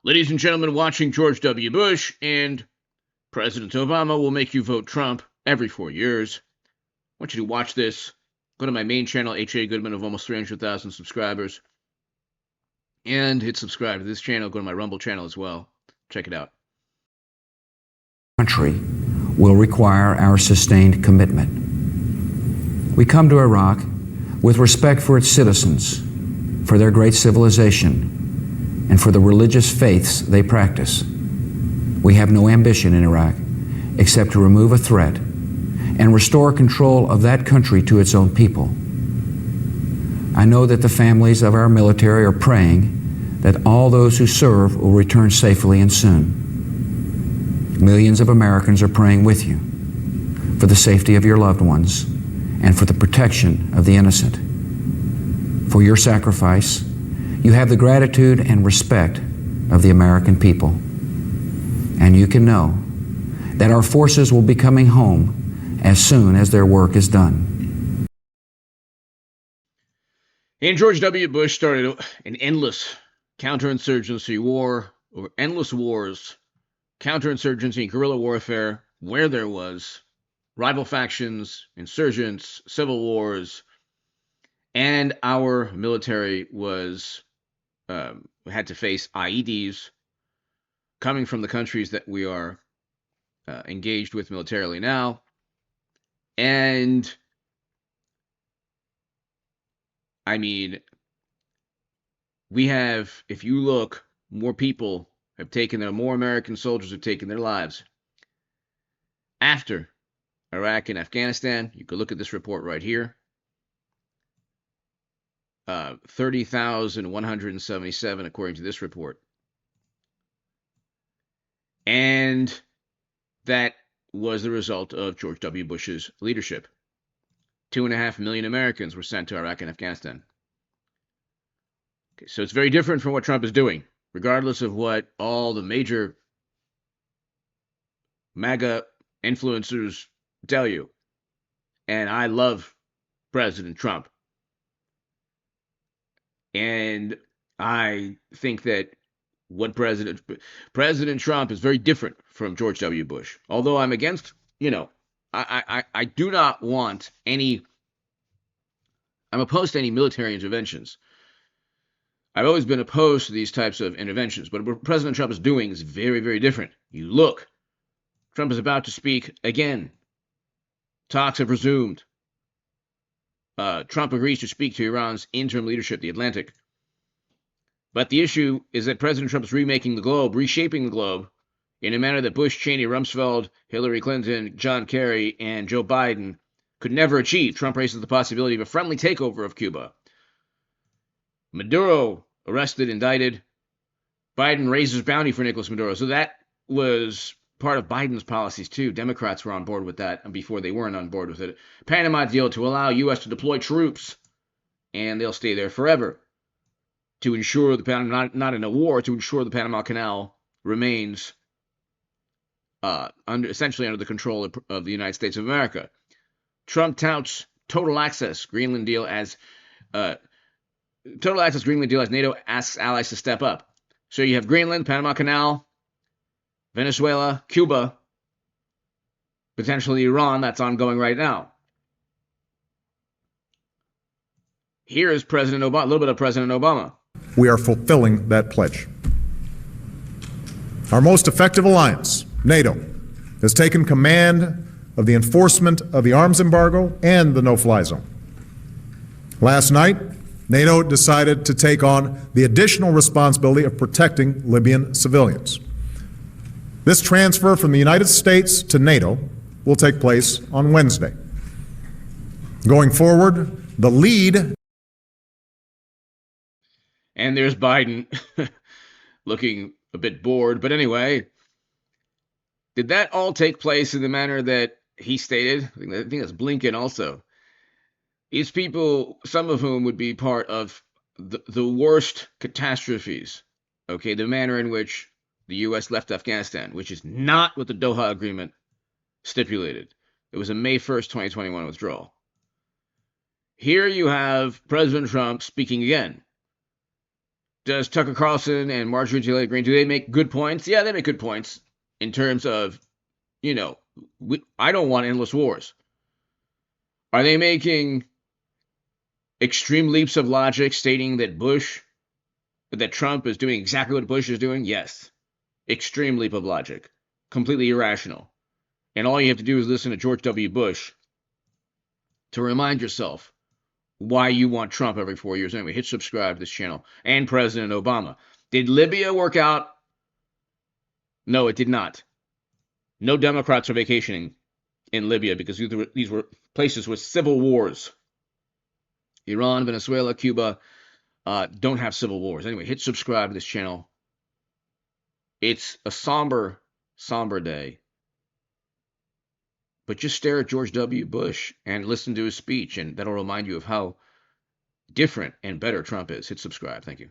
Ladies and gentlemen, watching George W. Bush and President Obama will make you vote Trump every 4 years. I want you to watch this. Go to my main channel, H.A. Goodman, of almost 300,000 subscribers. And hit subscribe to this channel. Go to my Rumble channel as well. Check it out. Country will require our sustained commitment. We come to Iraq with respect for its citizens, for their great civilization, and for the religious faiths they practice. We have no ambition in Iraq except to remove a threat and restore control of that country to its own people. I know that the families of our military are praying that all those who serve will return safely and soon. Millions of Americans are praying with you for the safety of your loved ones and for the protection of the innocent. For your sacrifice, you have the gratitude and respect of the American people. And you can know that our forces will be coming home as soon as their work is done. And George W. Bush started an endless counterinsurgency war, or endless wars, counterinsurgency, guerrilla warfare, where there was rival factions, insurgents, civil wars, and our military was had to face IEDs coming from the countries that we are engaged with militarily now. And I mean, we have, if you look, more people have taken more American soldiers have taken their lives after Iraq and Afghanistan. You could look at this report right here. 30,177 according to this report. And that was the result of George W. Bush's leadership. 2.5 million Americans were sent to Iraq and Afghanistan. Okay, so it's very different from what Trump is doing, regardless of what all the major MAGA influencers tell you. And I love President Trump. And I think that what President Trump is very different from George W. Bush. Although I'm against, I do not want any, I'm opposed to any military interventions. I've always been opposed to these types of interventions, but what President Trump is doing is very, very different. You look, Trump is about to speak again. Talks have resumed. Trump agrees to speak to Iran's interim leadership, the Atlantic. But the issue is that President Trump is reshaping the globe in a manner that Bush, Cheney, Rumsfeld, Hillary Clinton, John Kerry, and Joe Biden could never achieve. Trump raises the possibility of a friendly takeover of Cuba. Maduro arrested, indicted. Biden raises bounty for Nicolas Maduro. So that was part of Biden's policies too. Democrats were on board with that, and before they weren't on board with it. Panama deal to allow U.S. to deploy troops, and they'll stay there forever to ensure not in a war, to ensure the Panama Canal remains essentially under the control of the United States of America. Trump touts total access Greenland deal as NATO asks allies to step up. So you have Greenland, Panama Canal, Venezuela, Cuba, potentially Iran, that's ongoing right now. Here is President Obama, a little bit of President Obama. We are fulfilling that pledge. Our most effective alliance, NATO, has taken command of the enforcement of the arms embargo and the no-fly zone. Last night, NATO decided to take on the additional responsibility of protecting Libyan civilians. This transfer from the United States to NATO will take place on Wednesday. Going forward, the lead. And there's Biden looking a bit bored. But anyway, did that all take place in the manner that he stated? I think that's Blinken also. These people, some of whom would be part of the worst catastrophes, okay, the manner in which the U.S. left Afghanistan, which is not what the Doha Agreement stipulated. It was a May 1st, 2021 withdrawal. Here you have President Trump speaking again. Does Tucker Carlson and Marjorie Taylor Greene, do they make good points? Yeah, they make good points in terms of, I don't want endless wars. Are they making extreme leaps of logic stating that Trump is doing exactly what Bush is doing? Yes. Extreme leap of logic. Completely irrational. And all you have to do is listen to George W. Bush to remind yourself why you want Trump every 4 years. Anyway, hit subscribe to this channel. And President Obama. Did Libya work out? No, it did not. No Democrats are vacationing in Libya because these were places with civil wars. Iran, Venezuela, Cuba don't have civil wars. Anyway, hit subscribe to this channel. It's a somber day. But just stare at George W. Bush and listen to his speech, and that'll remind you of how different and better Trump is. Hit subscribe. Thank you.